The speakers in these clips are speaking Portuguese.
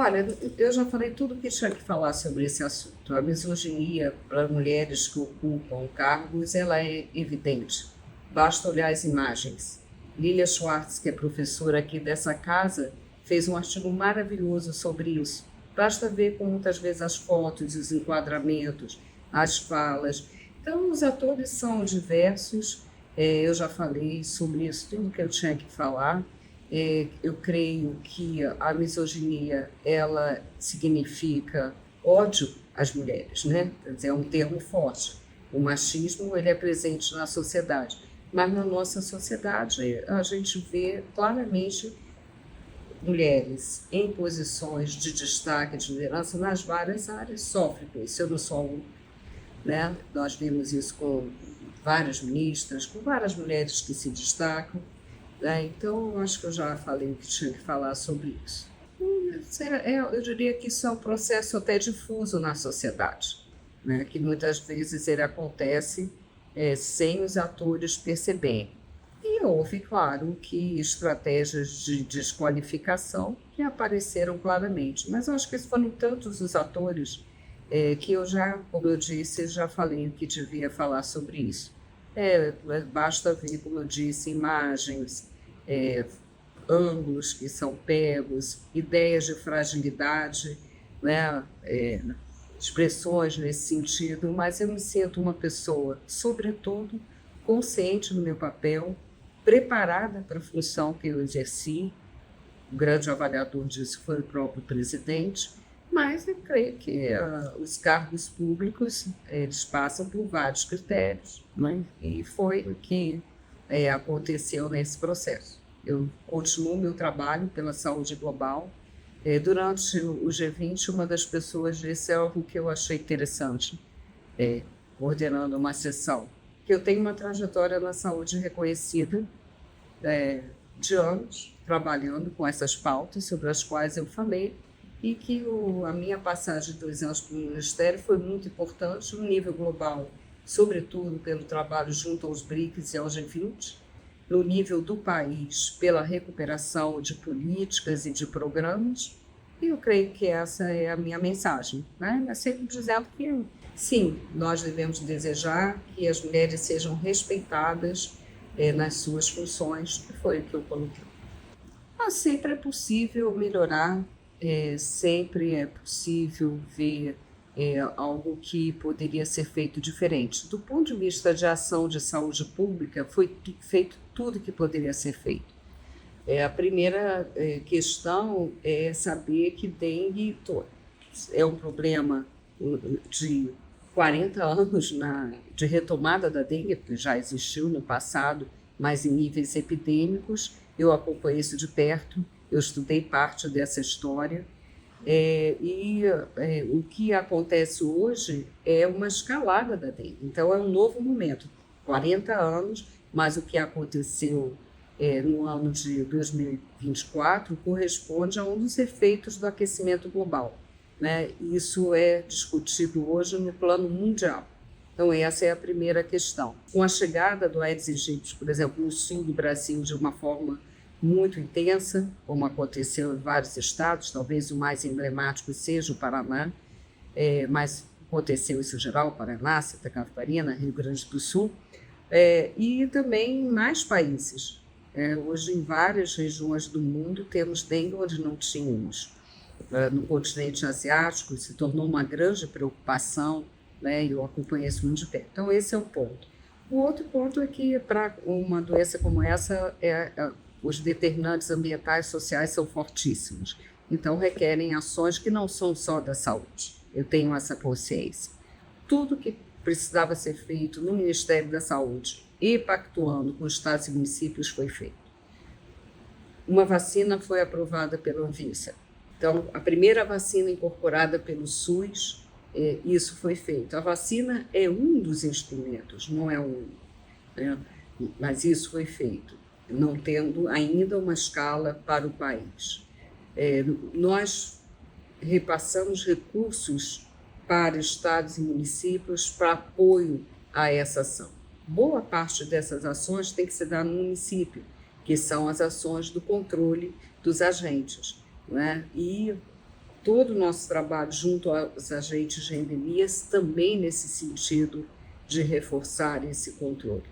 Olha, eu já falei tudo o que tinha que falar sobre esse assunto. A misoginia para mulheres que ocupam cargos, ela é evidente. Basta olhar as imagens. Lilia Schwartz, que é professora aqui dessa casa, fez um artigo maravilhoso sobre isso. Basta ver com muitas vezes as fotos, os enquadramentos, as falas. Então, os atores são diversos. Eu já falei sobre isso, tudo que eu tinha que falar. Eu creio que a misoginia, ela significa ódio às mulheres, né? Quer dizer, é um termo forte. O machismo, ele é presente na sociedade, mas na nossa sociedade a gente vê claramente mulheres em posições de destaque, de liderança nas várias áreas sofrem com isso. Eu não sou um, né? Nós vemos isso com várias ministras, com várias mulheres que se destacam. Então, eu acho que eu já falei o que tinha que falar sobre isso. Eu diria que isso é um processo até difuso na sociedade, né? Que muitas vezes ele acontece sem os atores perceberem. E houve, claro, que estratégias de desqualificação que apareceram claramente. Mas eu acho que foram tantos os atores que eu já, como eu disse, já falei o que devia falar sobre isso. Basta ver, como eu disse, imagens, ângulos que são pegos, ideias de fragilidade, né? Expressões nesse sentido, mas eu me sinto uma pessoa, sobretudo, consciente do meu papel, preparada para a função que eu exerci. O grande avaliador disso foi o próprio presidente, mas eu creio que os cargos públicos eles passam por vários critérios, né? E foi o que aconteceu nesse processo. Eu continuo meu trabalho pela saúde global. Durante o G20, uma das pessoas disse algo que eu achei interessante, coordenando uma sessão, que eu tenho uma trajetória na saúde reconhecida de anos, trabalhando com essas pautas sobre as quais eu falei, e que a minha passagem de 2 anos para o Ministério foi muito importante no nível global, sobretudo pelo trabalho junto aos BRICS e ao G20, no nível do país, pela recuperação de políticas e de programas, e eu creio que essa é a minha mensagem, né? Mas sempre dizendo que, sim, nós devemos desejar que as mulheres sejam respeitadas nas suas funções, que foi o que eu coloquei. Mas sempre é possível melhorar, sempre é possível ver algo que poderia ser feito diferente. Do ponto de vista de ação de saúde pública, foi feito tudo que poderia ser feito. A primeira questão é saber que dengue é um problema de 40 anos de retomada da dengue, porque já existiu no passado, mas em níveis epidêmicos. Eu acompanhei isso de perto, eu estudei parte dessa história. O que acontece hoje é uma escalada da dengue. Então, é um novo momento, 40 anos, mas o que aconteceu no ano de 2024 corresponde a um dos efeitos do aquecimento global, né? Isso é discutido hoje no plano mundial. Então, essa é a primeira questão. Com a chegada do Aedes aegypti, por exemplo, no sul do Brasil, de uma forma muito intensa, como aconteceu em vários estados, talvez o mais emblemático seja o Paraná, mas aconteceu isso em geral, Paraná, Santa Catarina, Rio Grande do Sul, e também em mais países. Hoje, em várias regiões do mundo, temos dengue onde não tínhamos. No continente asiático, se tornou uma grande preocupação, né? Eu acompanhei isso muito de perto. Então, esse é um ponto. O outro ponto é que, para uma doença como essa, os determinantes ambientais e sociais são fortíssimos. Então, requerem ações que não são só da saúde. Eu tenho essa consciência. Tudo que precisava ser feito no Ministério da Saúde e pactuando com os estados e municípios foi feito. Uma vacina foi aprovada pela Anvisa. Então, a primeira vacina incorporada pelo SUS, isso foi feito. A vacina é um dos instrumentos, não é o único, né? Mas isso foi feito, não tendo ainda uma escala para o país. Nós repassamos recursos para estados e municípios para apoio a essa ação. Boa parte dessas ações tem que se dar no município, que são as ações do controle dos agentes, né? E todo o nosso trabalho junto aos agentes de endemias também nesse sentido de reforçar esse controle.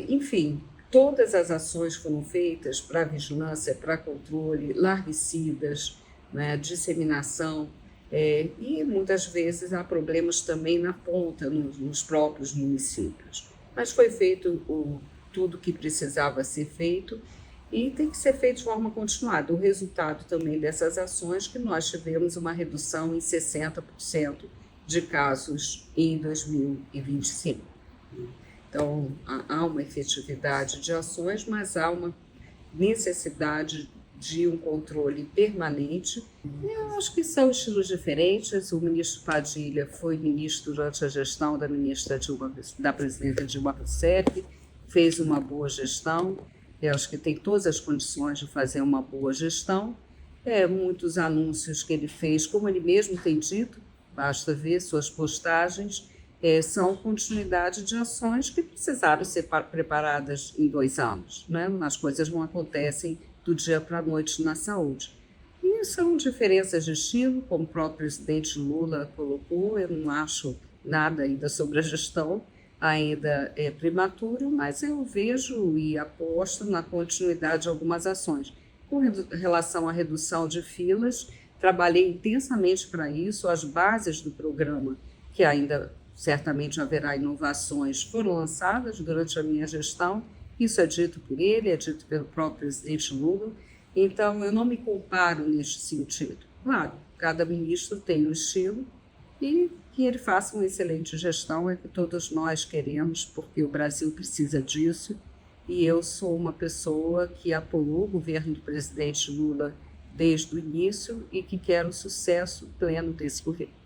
Enfim, todas as ações foram feitas para vigilância, para controle, larvicidas, né, disseminação, e muitas vezes há problemas também na ponta, nos próprios municípios. Mas foi feito tudo que precisava ser feito e tem que ser feito de forma continuada. O resultado também dessas ações é que nós tivemos uma redução em 60% de casos em 2025. Então, há uma efetividade de ações, mas há uma necessidade de um controle permanente. Eu acho que são estilos diferentes. O ministro Padilha foi ministro durante a gestão da presidenta Dilma Rousseff, fez uma boa gestão. Eu acho que tem todas as condições de fazer uma boa gestão. Muitos anúncios que ele fez, como ele mesmo tem dito, basta ver suas postagens, são continuidade de ações que precisaram ser preparadas em 2 anos. Né? As coisas não acontecem do dia para a noite na saúde. E são diferenças de estilo, como o próprio presidente Lula colocou. Eu não acho nada ainda sobre a gestão, ainda é prematuro, mas eu vejo e aposto na continuidade de algumas ações. Com relação à redução de filas, trabalhei intensamente para isso. As bases do programa, que ainda certamente haverá inovações, foram lançadas durante a minha gestão. Isso é dito por ele, é dito pelo próprio presidente Lula. Então, eu não me comparo neste sentido. Claro, cada ministro tem um estilo e que ele faça uma excelente gestão é que todos nós queremos, porque o Brasil precisa disso. E eu sou uma pessoa que apoiou o governo do presidente Lula desde o início e que quer o sucesso pleno desse governo.